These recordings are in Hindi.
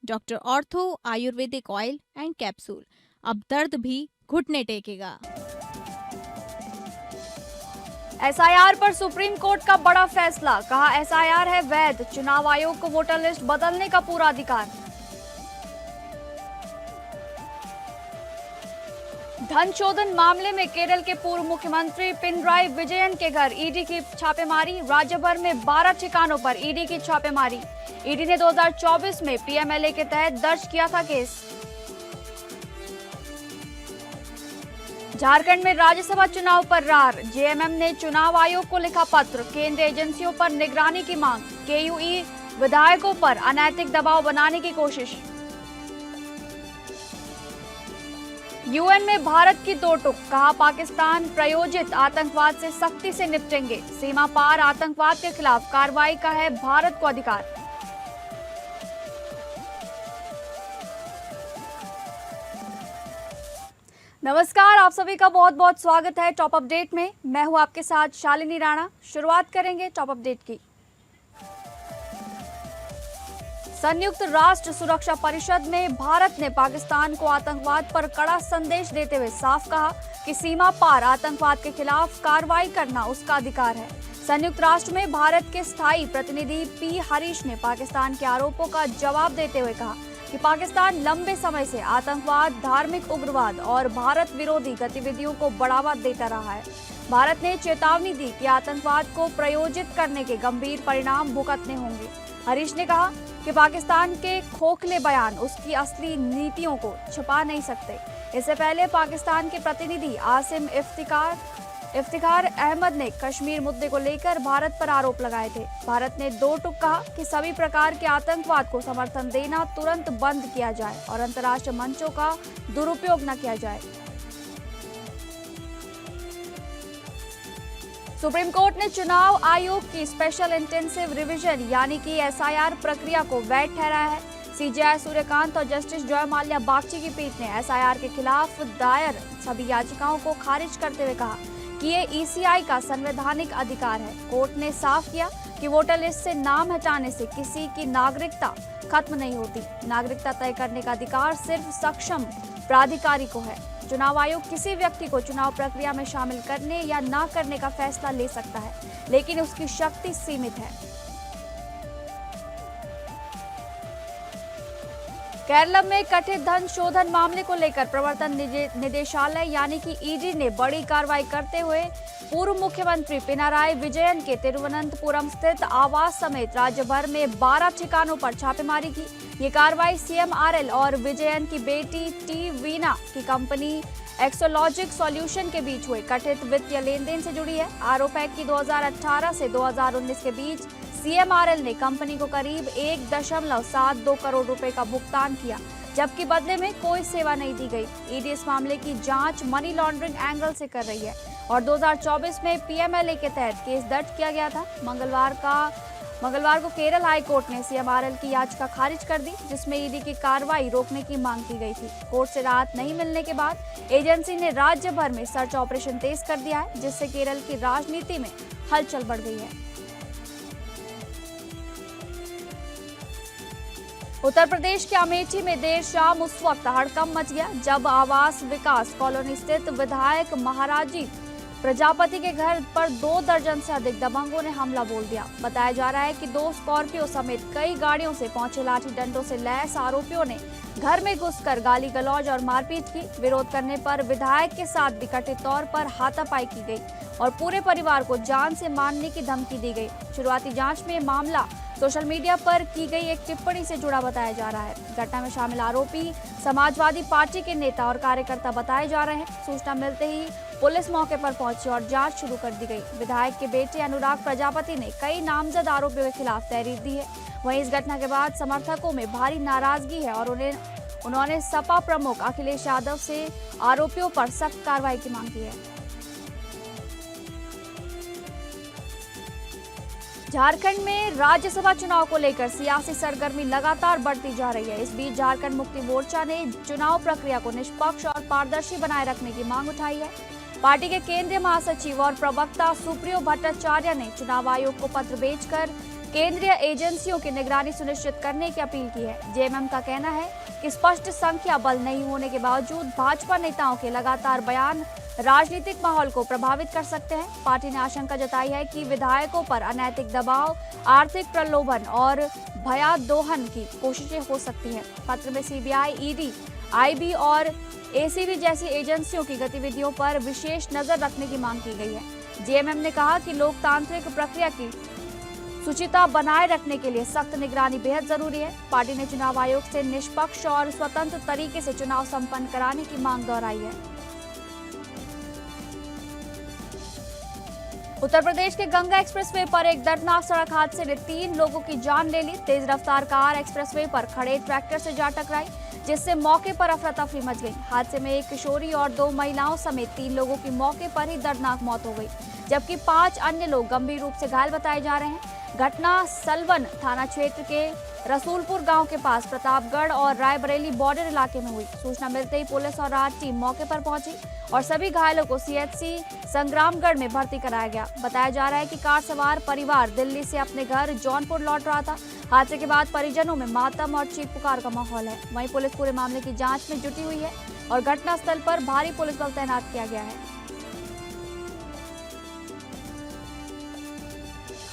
Doctor ortho Ayurvedic oil and capsule. अब दर्द भी घुटने टेकेगा। एसआईआर पर सुप्रीम कोर्ट का बड़ा फैसला, कहा एसआईआर है वैध, चुनाव आयोग को वोटर लिस्ट बदलने का पूरा अधिकार। धन शोधन मामले में केरल के पूर्व मुख्यमंत्री पिनराई विजयन के घर ईडी की छापेमारी, राज्य भर में 12 ठिकानों पर ईडी की छापेमारी। ईडी ने 2024 में पीएमएलए के तहत दर्ज किया था केस। झारखंड में राज्यसभा चुनाव पर रार, जेएमएम ने चुनाव आयोग को लिखा पत्र, केंद्रीय एजेंसियों पर निगरानी की मांग। केयूई विधायकों पर अनैतिक दबाव बनाने की कोशिश। यूएन में भारत की दो टूक, कहा पाकिस्तान प्रायोजित आतंकवाद से सख्ती से निपटेंगे, सीमा पार आतंकवाद के खिलाफ कार्रवाई का है भारत को अधिकार। नमस्कार, आप सभी का बहुत बहुत स्वागत है टॉप अपडेट में। मैं हूं आपके साथ शालिनी राणा। शुरुआत करेंगे टॉप अपडेट की। संयुक्त राष्ट्र सुरक्षा परिषद में भारत ने पाकिस्तान को आतंकवाद पर कड़ा संदेश देते हुए साफ कहा कि सीमा पार आतंकवाद के खिलाफ कार्रवाई करना उसका अधिकार है। संयुक्त राष्ट्र में भारत के स्थायी प्रतिनिधि पी हरीश ने पाकिस्तान के आरोपों का जवाब देते हुए कहा कि पाकिस्तान लंबे समय से आतंकवाद, धार्मिक उग्रवाद और भारत विरोधी गतिविधियों को बढ़ावा देता रहा है। भारत ने चेतावनी दी कि आतंकवाद को प्रायोजित करने के गंभीर परिणाम भुगतने होंगे। हरीश ने कहा कि पाकिस्तान के खोखले बयान उसकी असली नीतियों को छुपा नहीं सकते। इससे पहले पाकिस्तान के प्रतिनिधि आसिम इफ्तिखार अहमद ने कश्मीर मुद्दे को लेकर भारत पर आरोप लगाए थे। भारत ने दो टूक कहा कि सभी प्रकार के आतंकवाद को समर्थन देना तुरंत बंद किया जाए और अंतर्राष्ट्रीय मंचों का दुरुपयोग न किया जाए। सुप्रीम कोर्ट ने चुनाव आयोग की स्पेशल इंटेंसिव रिवीजन यानी कि एसआईआर प्रक्रिया को वैध ठहराया है। सीजेआई सूर्यकांत और जस्टिस जॉय माल्या बागची की पीठ ने एसआईआर के खिलाफ दायर सभी याचिकाओं को खारिज करते हुए कहा कि ये ईसीआई का संवैधानिक अधिकार है। कोर्ट ने साफ किया कि वोटर लिस्ट से नाम हटाने से किसी की नागरिकता खत्म नहीं होती। नागरिकता तय करने का अधिकार सिर्फ सक्षम प्राधिकारी को है। चुनाव आयोग किसी व्यक्ति को चुनाव प्रक्रिया में शामिल करने या न करने का फैसला ले सकता है, लेकिन उसकी शक्ति सीमित है। केरल में कथित धन शोधन मामले को लेकर प्रवर्तन निदेशालय यानी कि ईडी ने बड़ी कार्रवाई करते हुए पूर्व मुख्यमंत्री पिनाराई विजयन के तिरुवनंतपुरम स्थित आवास समेत राज्य भर में 12 ठिकानों पर छापेमारी की। ये कार्रवाई सीएमआरएल और विजयन की बेटी टी वीना की कंपनी एक्सोलॉजिक सॉल्यूशन के बीच हुए कथित वित्तीय लेन देन से जुड़ी है। आरोप है कि 2018 से 2019 के बीच सीएमआरएल ने कंपनी को करीब 1.72 करोड़ रुपए का भुगतान किया, जबकि बदले में कोई सेवा नहीं दी गई। ईडी इस मामले की जांच मनी लॉन्ड्रिंग एंगल से कर रही है और 2024 में पीएमएलए के तहत केस दर्ज किया गया था। मंगलवार को केरल हाई कोर्ट ने सीएमआरएल की याचिका खारिज कर दी, जिसमें ईडी की कार्रवाई रोकने की मांग की गई थी। कोर्ट से राहत नहीं मिलने के बाद एजेंसी ने राज्य भर में सर्च ऑपरेशन तेज कर दिया है, जिससे केरल की राजनीति में हलचल बढ़ गई है। उत्तर प्रदेश के अमेठी में देर शाम उस वक्त हड़कंप मच गया जब आवास विकास कॉलोनी स्थित विधायक महाराजी प्रजापति के घर पर 2 दर्जन से अधिक दबंगों ने हमला बोल दिया। बताया जा रहा है कि 2 स्कॉर्पियो समेत कई गाड़ियों से पहुंचे लाठी डंडों से लैस आरोपियों ने घर में घुसकर गाली गलौज और मारपीट की। विरोध करने पर विधायक के साथ भी कथित तौर पर हाथापाई की गई और पूरे परिवार को जान से मारने की धमकी दी गई। शुरुआती जांच में मामला सोशल मीडिया पर की गई एक टिप्पणी से जुड़ा बताया जा रहा है। घटना में शामिल आरोपी समाजवादी पार्टी के नेता और कार्यकर्ता बताए जा रहे हैं। सूचना मिलते ही पुलिस मौके पर पहुंची और जांच शुरू कर दी गई। विधायक के बेटे अनुराग प्रजापति ने कई नामजद आरोपियों के खिलाफ तहरीर दी है। वहीं इस घटना के बाद समर्थकों में भारी नाराजगी है और उन्होंने सपा प्रमुख अखिलेश यादव से आरोपियों पर सख्त कार्रवाई की मांग की है। झारखंड में राज्यसभा चुनाव को लेकर सियासी सरगर्मी लगातार बढ़ती जा रही है। इस बीच झारखंड मुक्ति मोर्चा ने चुनाव प्रक्रिया को निष्पक्ष और पारदर्शी बनाए रखने की मांग उठाई है। पार्टी के केंद्रीय महासचिव और प्रवक्ता सुप्रियो भट्टाचार्य ने चुनाव आयोग को पत्र भेजकर केंद्रीय एजेंसियों की निगरानी सुनिश्चित करने की अपील की है। जेएमएम का कहना है कि स्पष्ट संख्या बल नहीं होने के बावजूद भाजपा नेताओं के लगातार बयान राजनीतिक माहौल को प्रभावित कर सकते हैं। पार्टी ने आशंका जताई है कि विधायकों पर अनैतिक दबाव, आर्थिक प्रलोभन और भयादोहन की कोशिशें हो सकती हैं। पत्र में सीबीआई, ईडी, आईबी और एसीबी जैसी एजेंसियों की गतिविधियों पर विशेष नजर रखने की मांग की गई है। जेएमएम ने कहा कि लोकतांत्रिक प्रक्रिया की शुचिता बनाए रखने के लिए सख्त निगरानी बेहद जरूरी है। पार्टी ने चुनाव आयोग से निष्पक्ष और स्वतंत्र तरीके से चुनाव संपन्न कराने की मांग दोहराई है। उत्तर प्रदेश के गंगा एक्सप्रेसवे पर एक दर्दनाक सड़क हादसे ने 3 लोगों की जान ले ली। तेज रफ्तार कार एक्सप्रेसवे पर खड़े ट्रैक्टर से जा टकराई, जिससे मौके पर अफरा तफरी मच गई। हादसे में एक किशोरी और 2 महिलाओं समेत 3 लोगों की मौके पर ही दर्दनाक मौत हो गई, जबकि 5 अन्य लोग गंभीर रूप से घायल बताए जा रहे हैं। घटना सलवन थाना क्षेत्र के रसूलपुर गांव के पास प्रतापगढ़ और रायबरेली बॉर्डर इलाके में हुई। सूचना मिलते ही पुलिस और राहत टीम मौके पर पहुंची और सभी घायलों को सीएचसी संग्रामगढ़ में भर्ती कराया गया। बताया जा रहा है कि कार सवार परिवार दिल्ली से अपने घर जौनपुर लौट रहा था। हादसे के बाद परिजनों में मातम और चीख पुकार का माहौल है। वहीं पुलिस पूरे मामले की जाँच में जुटी हुई है और घटनास्थल पर भारी पुलिस बल तैनात किया गया है।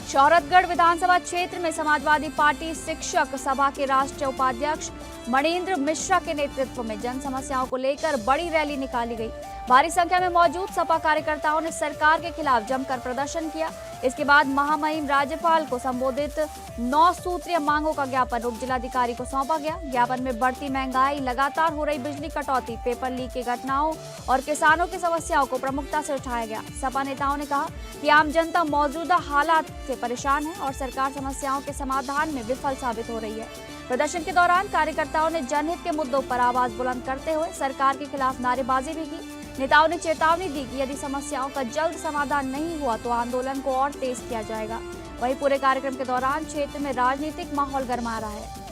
शौहरतगढ़ विधानसभा क्षेत्र में समाजवादी पार्टी शिक्षक सभा के राष्ट्रीय उपाध्यक्ष मणिन्द्र मिश्रा के नेतृत्व में जन समस्याओं को लेकर बड़ी रैली निकाली गई। भारी संख्या में मौजूद सपा कार्यकर्ताओं ने सरकार के खिलाफ जमकर प्रदर्शन किया। इसके बाद महामहिम राज्यपाल को संबोधित 9 सूत्रीय मांगों का ज्ञापन उप जिलाधिकारी को सौंपा गया। ज्ञापन में बढ़ती महंगाई, लगातार हो रही बिजली कटौती, पेपर लीक की घटनाओं और किसानों की समस्याओं को प्रमुखता से उठाया गया। सपा नेताओं ने कहा कि आम जनता मौजूदा हालात से परेशान है और सरकार समस्याओं के समाधान में विफल साबित हो रही है। प्रदर्शन के दौरान कार्यकर्ताओं ने जनहित के मुद्दों पर आवाज बुलंद करते हुए सरकार के खिलाफ नारेबाजी भी की। नेताओं ने चेतावनी दी कि यदि समस्याओं का जल्द समाधान नहीं हुआ तो आंदोलन को और तेज किया जाएगा। वहीं पूरे कार्यक्रम के दौरान क्षेत्र में राजनीतिक माहौल गरमा रहा है।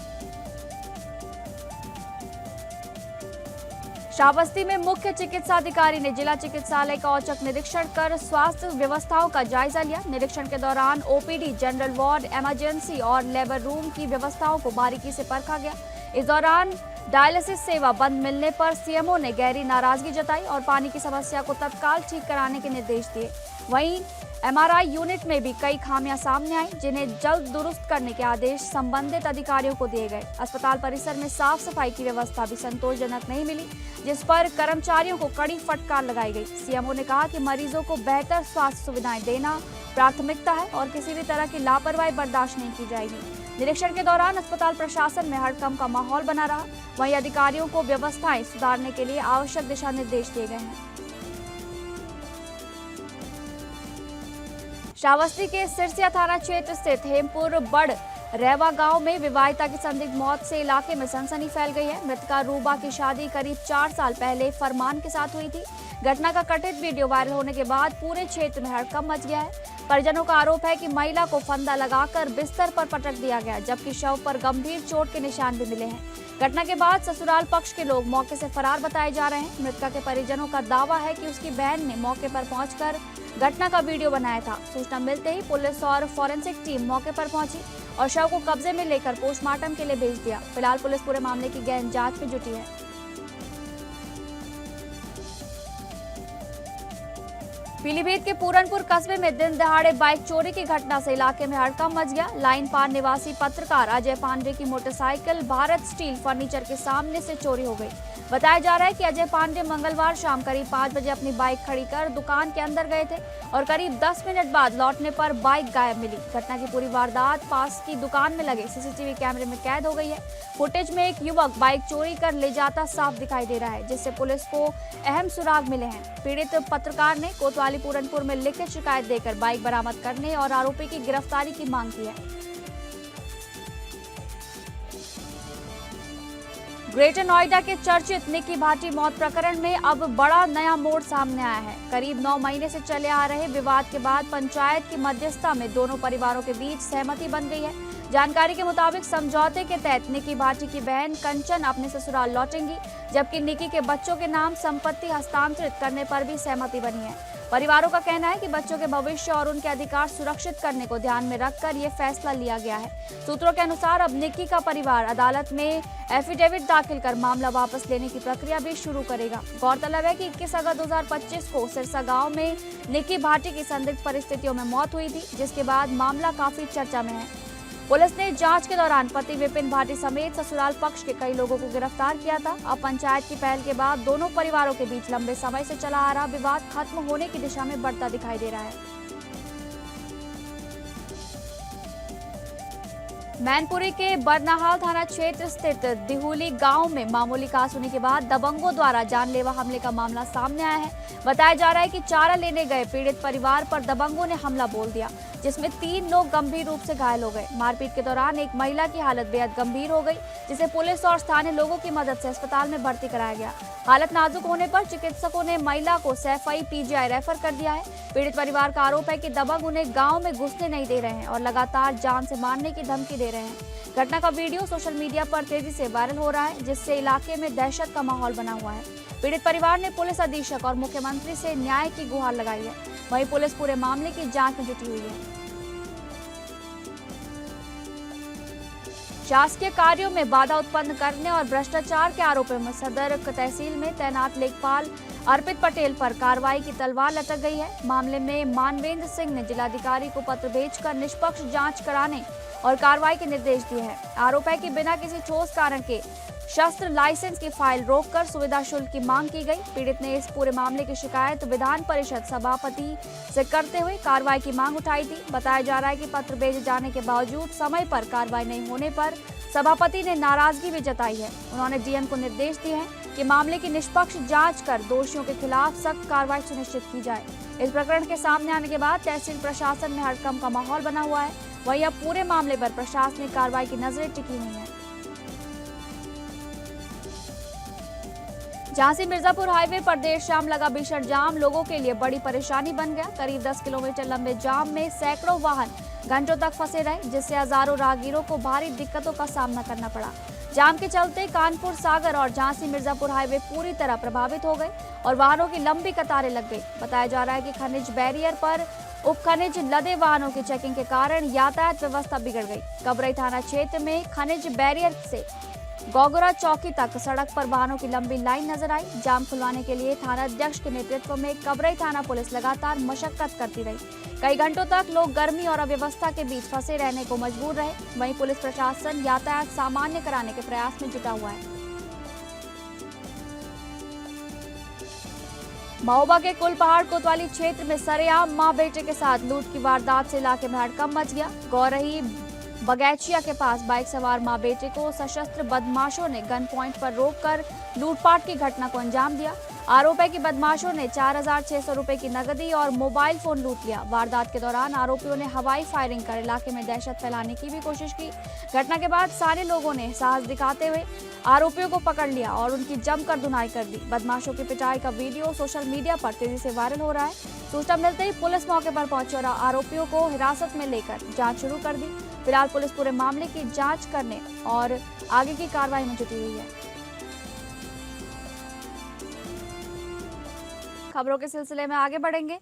श्रावस्ती में मुख्य चिकित्साधिकारी ने जिला चिकित्सालय का औचक निरीक्षण कर स्वास्थ्य व्यवस्थाओं का जायजा लिया। निरीक्षण के दौरान ओपीडी, जनरल वार्ड, इमरजेंसी और लेबर रूम की व्यवस्थाओं को बारीकी से परखा गया। इस दौरान डायलिसिस सेवा बंद मिलने पर सीएमओ ने गहरी नाराजगी जताई और पानी की समस्या को तत्काल ठीक कराने के निर्देश दिए। वहीं एमआरआई यूनिट में भी कई खामियां सामने आई, जिन्हें जल्द दुरुस्त करने के आदेश संबंधित अधिकारियों को दिए गए। अस्पताल परिसर में साफ सफाई की व्यवस्था भी संतोषजनक नहीं मिली, जिस पर कर्मचारियों को कड़ी फटकार लगाई गई। सीएमओ ने कहा कि मरीजों को बेहतर स्वास्थ्य सुविधाएं देना प्राथमिकता है और किसी भी तरह की लापरवाही बर्दाश्त नहीं की जाएगी। निरीक्षण के दौरान अस्पताल प्रशासन में हड़कंप का माहौल बना रहा। वहीं अधिकारियों को व्यवस्थाएं सुधारने के लिए आवश्यक दिशा निर्देश दिए गए हैं। श्रावस्ती के सिरसिया थाना क्षेत्र स्थित हेमपुर बड़ रेवा गांव में विवाहिता की संदिग्ध मौत से इलाके में सनसनी फैल गई है। मृतका रूबा की शादी करीब 4 साल पहले फरमान के साथ हुई थी। घटना का कथित वीडियो वायरल होने के बाद पूरे क्षेत्र में हड़कंप मच गया है। परिजनों का आरोप है कि महिला को फंदा लगाकर बिस्तर पर पटक दिया गया, जबकि शव पर गंभीर चोट के निशान भी मिले हैं। घटना के बाद ससुराल पक्ष के लोग मौके से फरार बताए जा रहे हैं। मृतका के परिजनों का दावा है कि उसकी बहन ने मौके पर पहुंचकर घटना का वीडियो बनाया था। सूचना मिलते ही पुलिस और फॉरेंसिक टीम मौके पर पहुंची और शव को कब्जे में लेकर पोस्टमार्टम के लिए भेज दिया। फिलहाल पुलिस पूरे मामले की गहन जांच में जुटी है। पीलीभीत के पूरनपुर कस्बे में दिन दहाड़े बाइक चोरी की घटना से इलाके में हड़कंप मच गया। लाइन पार निवासी पत्रकार अजय पांडे की मोटरसाइकिल भारत स्टील फर्नीचर के सामने से चोरी हो गई। बताया जा रहा है कि अजय पांडे मंगलवार शाम करीब 5 बजे अपनी बाइक खड़ी कर दुकान के अंदर गए थे और करीब 10 मिनट बाद लौटने पर बाइक गायब मिली। घटना की पूरी वारदात पास की दुकान में लगे सीसीटीवी कैमरे में कैद हो गई है। फुटेज में एक युवक बाइक चोरी कर ले जाता साफ दिखाई दे रहा है, जिससे पुलिस को अहम सुराग मिले हैं। पीड़ित पत्रकार ने कोतवाली पूरनपुर में लिखित शिकायत देकर बाइक बरामद करने और आरोपी की गिरफ्तारी की मांग की है। ग्रेटर नोएडा के चर्चित निकी भाटी मौत प्रकरण में अब बड़ा नया मोड़ सामने आया है। करीब 9 महीने से चले आ रहे विवाद के बाद पंचायत की मध्यस्थता में दोनों परिवारों के बीच सहमति बन गई है। जानकारी के मुताबिक समझौते के तहत निकी भाटी की बहन कंचन अपने ससुराल लौटेंगी, जबकि निकी के बच्चों के नाम संपत्ति हस्तांतरित करने पर भी सहमति बनी है। परिवारों का कहना है कि बच्चों के भविष्य और उनके अधिकार सुरक्षित करने को ध्यान में रखकर ये फैसला लिया गया है। सूत्रों के अनुसार अब निक्की का परिवार अदालत में एफिडेविट दाखिल कर मामला वापस लेने की प्रक्रिया भी शुरू करेगा। गौरतलब है कि 21 अगस्त 2025 को सिरसा गांव में निक्की भाटी की संदिग्ध परिस्थितियों में मौत हुई थी, जिसके बाद मामला काफी चर्चा में है। पुलिस ने जांच के दौरान पति विपिन भाटी समेत ससुराल पक्ष के कई लोगों को गिरफ्तार किया था। अब पंचायत की पहल के बाद दोनों परिवारों के बीच लंबे समय से चला आ रहा विवाद खत्म होने की दिशा में बढ़ता दिखाई दे रहा है। मैनपुरी के बरनाहाल थाना क्षेत्र स्थित दिहुली गांव में मामूली कासुनी के बाद दबंगों द्वारा जानलेवा हमले का मामला सामने आया है। बताया जा रहा है कि चारा लेने गए पीड़ित परिवार पर दबंगों ने हमला बोल दिया, जिसमें 3 लोग गंभीर रूप से घायल हो गए। मारपीट के दौरान एक महिला की हालत बेहद गंभीर हो गई, जिसे पुलिस और स्थानीय लोगों की मदद से अस्पताल में भर्ती कराया गया। हालत नाजुक होने पर चिकित्सकों ने महिला को सैफई पीजीआई रेफर कर दिया है। पीड़ित परिवार का आरोप है कि दबंग उन्हें गाँव में घुसने नहीं दे रहे हैं और लगातार जान से मारने की धमकी दे रहे हैं। घटना का वीडियो सोशल मीडिया पर तेजी से वायरल हो रहा है, जिससे इलाके में दहशत का माहौल बना हुआ है। पीड़ित परिवार ने पुलिस अधीक्षक और मुख्यमंत्री से न्याय की गुहार लगाई है। वहीं पुलिस पूरे मामले की जांच में जुटी हुई है। शासकीय कार्यों में बाधा उत्पन्न करने और भ्रष्टाचार के आरोपों में सदर तहसील में तैनात लेखपाल अर्पित पटेल पर कार्रवाई की तलवार लटक गई है। मामले में मानवेंद्र सिंह ने जिलाधिकारी को पत्र भेजकर निष्पक्ष जांच कराने और कार्रवाई के निर्देश दिए हैं। आरोप है कि बिना किसी ठोस कारण के शस्त्र लाइसेंस की फाइल रोककर सुविधा शुल्क की मांग की गई। पीड़ित ने इस पूरे मामले की शिकायत विधान परिषद सभापति से करते हुए कार्रवाई की मांग उठाई थी। बताया जा रहा है कि पत्र भेजे जाने के बावजूद समय पर कार्रवाई नहीं होने पर सभापति ने नाराजगी भी जताई है। उन्होंने डीएम को निर्देश दिए हैं कि मामले की निष्पक्ष जांच कर दोषियों के खिलाफ सख्त कार्रवाई सुनिश्चित की जाए। इस प्रकरण के सामने आने के बाद तहसील प्रशासन में हड़कंप का माहौल बना हुआ है। वहीं अब पूरे मामले पर प्रशासनिक कार्रवाई की नजरें टिकी हुई हैं। झांसी मिर्जापुर हाईवे पर देर शाम लगा भीषण जाम लोगों के लिए बड़ी परेशानी बन गया। करीब 10 किलोमीटर लंबे जाम में सैकड़ों वाहन घंटों तक फंसे रहे, जिससे हजारों राहगीरों को भारी दिक्कतों का सामना करना पड़ा। जाम के चलते कानपुर सागर और झांसी मिर्जापुर हाईवे पूरी तरह प्रभावित हो गए और वाहनों की लंबी कतारें लग गई। बताया जा रहा है कि खनिज बैरियर पर उपखनिज लदे वाहनों की चेकिंग के कारण यातायात व्यवस्था बिगड़ गई। कबरई थाना क्षेत्र में खनिज बैरियर से गोगरा चौकी तक सड़क पर वाहनों की लंबी लाइन नजर आई। जाम खुलवाने के लिए थाना अध्यक्ष के नेतृत्व में कबरई थाना पुलिस लगातार मशक्कत करती रही। कई घंटों तक लोग गर्मी और अव्यवस्था के बीच फंसे रहने को मजबूर रहे। वहीं पुलिस प्रशासन यातायात सामान्य कराने के प्रयास में जुटा हुआ है। महोबा के कुलपहाड़ कोतवाली क्षेत्र में सरेआम मां बेटे के साथ लूट की वारदात से इलाके में हड़कंप मच गया। गौरही बगैचिया के पास बाइक सवार मां बेटे को सशस्त्र बदमाशों ने गन पॉइंट पर रोककर लूटपाट की घटना को अंजाम दिया। आरोप है कि बदमाशों ने 4,600 रुपए की नकदी और मोबाइल फोन लूट लिया। वारदात के दौरान आरोपियों ने हवाई फायरिंग कर इलाके में दहशत फैलाने की भी कोशिश की। घटना के बाद सारे लोगों ने साहस दिखाते हुए आरोपियों को पकड़ लिया और उनकी जमकर धुनाई कर दी। बदमाशों की पिटाई का वीडियो सोशल मीडिया पर तेजी से वायरल हो रहा है। सूचना मिलते ही पुलिस मौके पर पहुंची और आरोपियों को हिरासत में लेकर जांच शुरू कर दी। फिलहाल पुलिस पूरे मामले की जांच करने और आगे की कार्रवाई में जुटी हुई है। खबरों के सिलसिले में आगे बढ़ेंगे।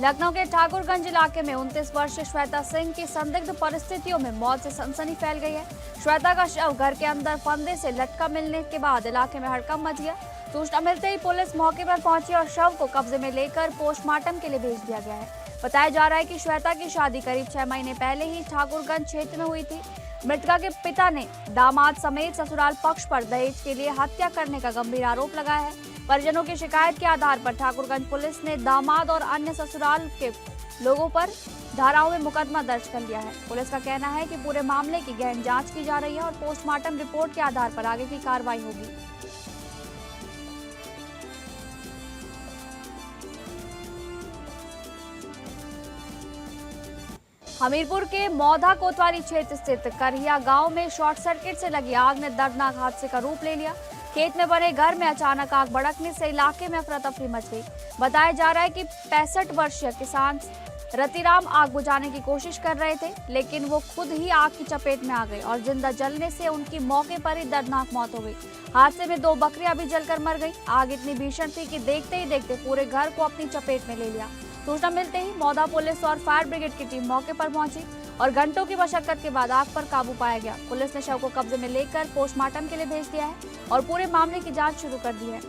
लखनऊ के ठाकुरगंज इलाके में 29 वर्षीय श्वेता सिंह की संदिग्ध परिस्थितियों में मौत से सनसनी फैल गई है। श्वेता का शव घर के अंदर फंदे से लटका मिलने के बाद इलाके में हड़कंप मच गया। सूचना मिलते ही पुलिस मौके पर पहुंची और शव को कब्जे में लेकर पोस्टमार्टम के लिए भेज दिया गया है। बताया जा रहा है कि श्वेता की शादी करीब 6 महीने पहले ही ठाकुरगंज क्षेत्र में हुई थी। मृतका के पिता ने दामाद समेत ससुराल पक्ष पर दहेज के लिए हत्या करने का गंभीर आरोप लगाया है। परिजनों की शिकायत के आधार पर ठाकुरगंज पुलिस ने दामाद और अन्य ससुराल के लोगों पर धाराओं में मुकदमा दर्ज कर लिया है। पुलिस का कहना है कि पूरे मामले की गहन जांच की जा रही है और पोस्टमार्टम रिपोर्ट के आधार पर आगे की कार्रवाई होगी। हमीरपुर के मौधा कोतवाली क्षेत्र स्थित करहिया गांव में शॉर्ट सर्किट से लगी आग ने दर्दनाक हादसे का रूप ले लिया। खेत में बने घर में अचानक आग भड़कने से इलाके में अफरा तफरी मच गई। बताया जा रहा है कि 65 वर्षीय किसान रतिराम आग बुझाने की कोशिश कर रहे थे, लेकिन वो खुद ही आग की चपेट में आ गए और जिंदा जलने से उनकी मौके पर ही दर्दनाक मौत हो गई। हादसे में 2 बकरियां भी जलकर मर गई। आग इतनी भीषण थी कि देखते ही देखते पूरे घर को अपनी चपेट में ले लिया। सूचना मिलते ही मौदा पुलिस और फायर ब्रिगेड की टीम मौके पर पहुंची और घंटों की मशक्कत के बाद आग पर काबू पाया गया। पुलिस ने शव को कब्जे में लेकर पोस्टमार्टम के लिए भेज दिया है और पूरे मामले की जांच शुरू कर दी है।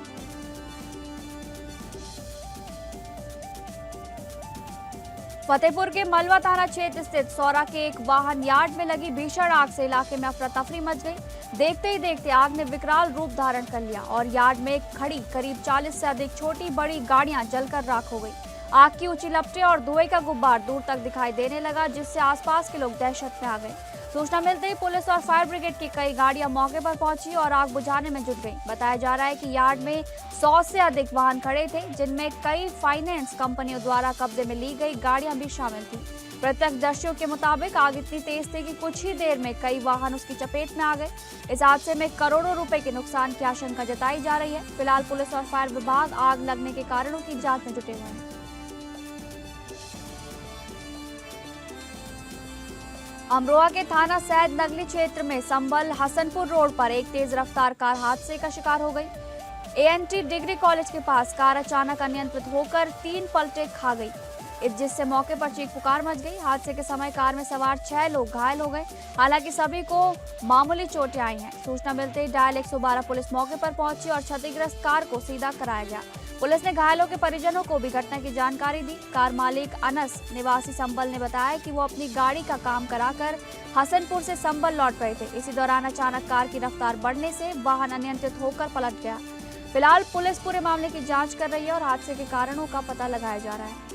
फतेहपुर के मलवा थाना क्षेत्र स्थित सौरा के एक वाहन यार्ड में लगी भीषण आग से इलाके में अफरा तफरी मच गई। देखते ही देखते आग ने विकराल रूप धारण कर लिया और यार्ड में खड़ी करीब 40 से अधिक छोटी बड़ी गाड़ियां जलकर राख हो गई। आग की ऊंची लपटें और धुएं का गुब्बार दूर तक दिखाई देने लगा, जिससे आसपास के लोग दहशत में आ गए। सूचना मिलते ही पुलिस और फायर ब्रिगेड की कई गाड़ियां मौके पर पहुंची और आग बुझाने में जुट गई। बताया जा रहा है कि यार्ड में 100 से अधिक वाहन खड़े थे, जिनमें कई फाइनेंस कंपनियों द्वारा कब्जे में ली गई गाड़ियां भी शामिल थी। प्रत्यक्षदर्शियों के मुताबिक आग इतनी तेज थी कि कुछ ही देर में कई वाहन उसकी चपेट में आ गए। इस हादसे में करोड़ों रुपए के नुकसान की आशंका जताई जा रही है। फिलहाल पुलिस और फायर विभाग आग लगने के कारणों की जांच में जुटे हुए हैं। अमरोहा के थाना सैद नगली क्षेत्र में संबल हसनपुर रोड पर एक तेज रफ्तार कार हादसे का शिकार हो गई। एएनटी डिग्री कॉलेज के पास कार अचानक अनियंत्रित होकर 3 पलटे खा गई, जिससे मौके पर चीख पुकार मच गई। हादसे के समय कार में सवार 6 लोग घायल हो गए। हालांकि सभी को मामूली चोटें आई हैं। सूचना मिलते ही डायल 112 पुलिस मौके पर पहुंची और क्षतिग्रस्त कार को सीधा कराया गया। पुलिस ने घायलों के परिजनों को भी घटना की जानकारी दी। कार मालिक अनस निवासी संबल ने बताया कि वो अपनी गाड़ी का काम कराकर हसनपुर से संबल लौट रहे थे। इसी दौरान अचानक कार की रफ्तार बढ़ने से वाहन अनियंत्रित होकर पलट गया। फिलहाल पुलिस पूरे मामले की जांच कर रही है और हादसे के कारणों का पता लगाया जा रहा है।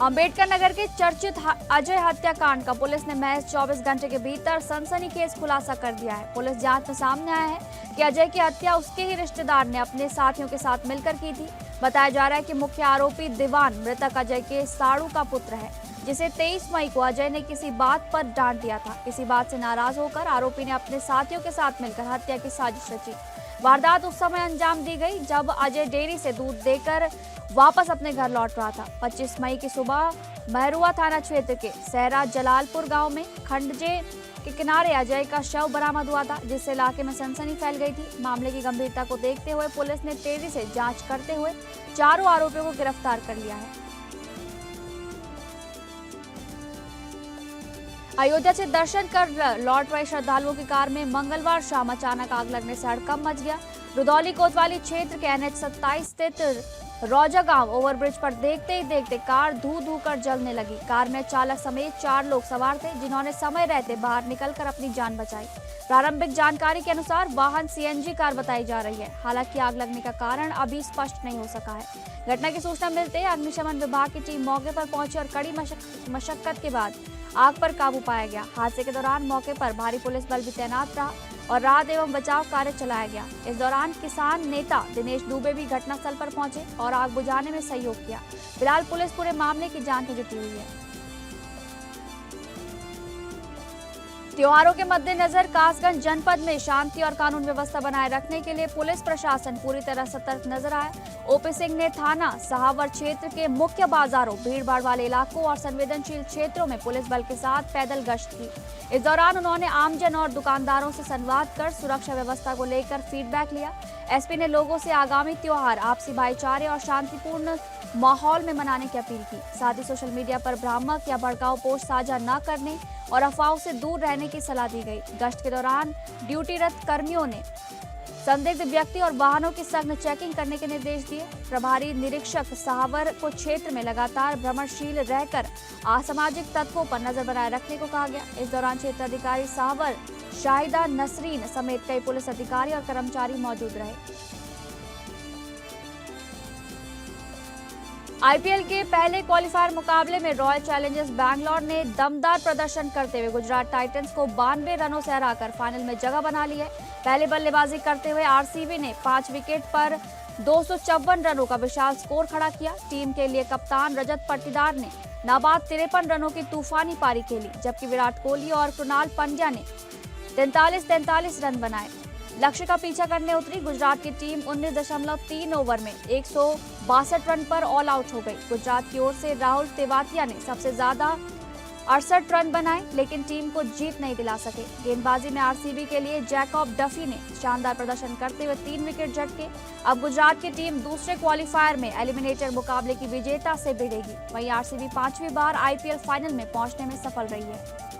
अंबेडकर नगर के चर्चित अजय हत्याकांड का पुलिस ने महज 24 घंटे के भीतर सनसनीखेज खुलासा कर दिया है। पुलिस जांच में सामने आया है कि अजय की हत्या उसके ही रिश्तेदार ने अपने साथियों के साथ मिलकर की थी। बताया जा रहा है कि मुख्य आरोपी दीवान मृतक अजय के साड़ू का पुत्र है, जिसे 23 मई को अजय ने किसी बात पर डांट दिया था। इसी बात से नाराज होकर आरोपी ने अपने साथियों के साथ मिलकर हत्या की साजिश रची। वारदात उस समय अंजाम दी गई जब अजय डेयरी से दूध देकर वापस अपने घर लौट रहा था। 25 मई की सुबह महरुआ थाना क्षेत्र के सहरा जलालपुर गांव में खंडजे के किनारे अजय का शव बरामद हुआ था, जिससे इलाके में सनसनी फैल गई थी। मामले की गंभीरता को देखते हुए पुलिस ने तेजी से जांच करते हुए चारों आरोपियों को गिरफ्तार कर लिया है। अयोध्या से दर्शन कर लौट रहे श्रद्धालुओं की कार में मंगलवार शाम अचानक आग लगने से हड़कंप मच गया। रुदौली कोतवाली क्षेत्र के NH 27 स्थित रौजा गांव ओवरब्रिज पर देखते ही देखते कार धू कर जलने लगी। कार में चालक समेत 4 लोग सवार थे, जिन्होंने समय रहते बाहर निकलकर अपनी जान बचाई। प्रारंभिक जानकारी के अनुसार वाहन CNG कार बताई जा रही है। हालांकि आग लगने का कारण अभी स्पष्ट नहीं हो सका है। घटना की सूचना मिलते ही अग्निशमन विभाग की टीम मौके पर पहुंची और कड़ी मशक्कत के बाद आग पर काबू पाया गया। हादसे के दौरान मौके पर भारी पुलिस बल भी तैनात रहा और राहत एवं बचाव कार्य चलाया गया। इस दौरान किसान नेता दिनेश दुबे भी घटनास्थल पर पहुंचे और आग बुझाने में सहयोग किया। फिलहाल पुलिस पूरे मामले की जांच में जुटी हुई है। त्योहारों के मद्देनजर कासगंज जनपद में शांति और कानून व्यवस्था बनाए रखने के लिए पुलिस प्रशासन पूरी तरह सतर्क नजर आया। OP सिंह ने थाना सहावर क्षेत्र के मुख्य बाजारों, भीड़भाड़ वाले इलाकों और संवेदनशील क्षेत्रों में पुलिस बल के साथ पैदल गश्त की। इस दौरान उन्होंने आमजन और दुकानदारों से संवाद कर सुरक्षा व्यवस्था को लेकर फीडबैक लिया। SP ने लोगों से आगामी त्योहार आपसी भाईचारे और शांतिपूर्ण माहौल में मनाने की अपील की। साथ ही सोशल मीडिया पर भ्रामक या भड़काऊ पोस्ट साझा न करने और अफवाहों से दूर रहने की सलाह दी गई। गश्त के दौरान ड्यूटीरत कर्मियों ने संदिग्ध व्यक्ति और वाहनों की सघन चेकिंग करने के निर्देश दिए। प्रभारी निरीक्षक सहावर को क्षेत्र में लगातार भ्रमणशील रहकर असामाजिक तत्वों पर नजर बनाए रखने को कहा गया। इस दौरान क्षेत्र अधिकारी सहावर शाहिदा नसरीन समेत कई पुलिस अधिकारी और कर्मचारी मौजूद रहे। IPL के पहले क्वालिफायर मुकाबले में रॉयल चैलेंजर्स बैंगलोर ने दमदार प्रदर्शन करते हुए गुजरात टाइटंस को 92 रनों से हराकर फाइनल में जगह बना ली है। पहले बल्लेबाजी करते हुए RCB ने 5 विकेट पर 254 रनों का विशाल स्कोर खड़ा किया। टीम के लिए कप्तान रजत पाटीदार ने नाबाद 53 रनों की तूफानी पारी खेली, जबकि विराट कोहली और कृणाल पंड्या ने 43 रन बनाए। लक्ष्य का पीछा करने उतरी गुजरात की टीम 19.3 ओवर में 162 रन पर ऑल आउट हो गई। गुजरात की ओर से राहुल तेवातिया ने सबसे ज्यादा 68 रन बनाए, लेकिन टीम को जीत नहीं दिला सके। गेंदबाजी में आरसीबी के लिए जैकब डफी ने शानदार प्रदर्शन करते हुए 3 विकेट झटके। अब गुजरात की टीम दूसरे क्वालिफायर में एलिमिनेटर मुकाबले की विजेता से भिड़ेगी। वहीं आरसीबी 5वीं बार आईपीएल फाइनल में पहुंचने में सफल रही है।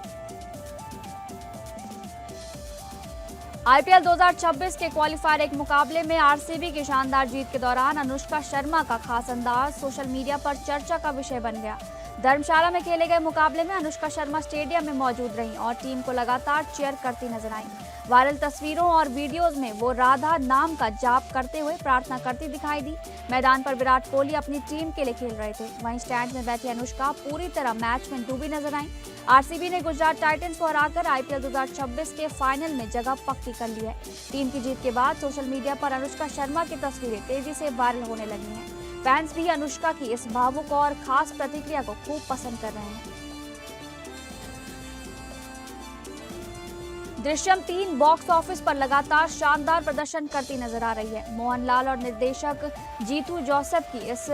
आईपीएल 2026 के क्वालिफायर एक मुकाबले में आरसीबी की शानदार जीत के दौरान अनुष्का शर्मा का खास अंदाज सोशल मीडिया पर चर्चा का विषय बन गया। धर्मशाला में खेले गए मुकाबले में अनुष्का शर्मा स्टेडियम में मौजूद रहीं और टीम को लगातार चीयर करती नजर आईं। वायरल तस्वीरों और वीडियोस में वो राधा नाम का जाप करते हुए प्रार्थना करती दिखाई दी। मैदान पर विराट कोहली अपनी टीम के लिए खेल रहे थे, वहीं स्टैंड में बैठी अनुष्का पूरी तरह मैच में डूबी नजर आईं। आरसीबी ने गुजरात टाइटंस को हराकर आईपीएल 2026 के फाइनल में जगह पक्की कर ली है। टीम की जीत के बाद सोशल मीडिया पर अनुष्का शर्मा की तस्वीरें तेजी से वायरल होने लगी हैं। फैंस भी अनुष्का की इस भावुक और खास प्रतिक्रिया को खूब पसंद कर रहे हैं। दृश्यम 3 बॉक्स ऑफिस पर लगातार शानदार प्रदर्शन करती नजर आ रही है। मोहनलाल और निर्देशक जीतू जोसेफ की इस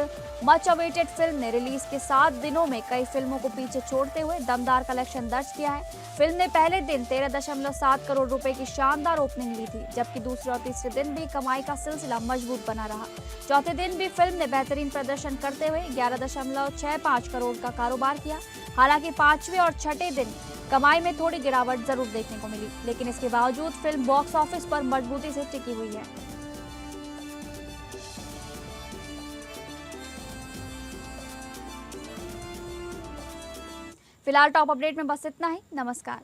मच अवेटेड फिल्म ने रिलीज के 7 दिनों में कई फिल्मों को पीछे छोड़ते हुए दमदार कलेक्शन दर्ज किया है। फिल्म ने पहले दिन 13.7 करोड़ रुपए की शानदार ओपनिंग ली थी, जबकि दूसरे और तीसरे दिन भी कमाई का सिलसिला मजबूत बना रहा। चौथे दिन भी फिल्म ने बेहतरीन प्रदर्शन करते हुए 11.65 करोड़ का कारोबार किया। हालांकि 5वें और 6ठे दिन कमाई में थोड़ी गिरावट जरूर देखने को मिली, लेकिन इसके बावजूद फिल्म बॉक्स ऑफिस पर मजबूती से टिकी हुई है। फिलहाल टॉप अपडेट में बस इतना ही। नमस्कार।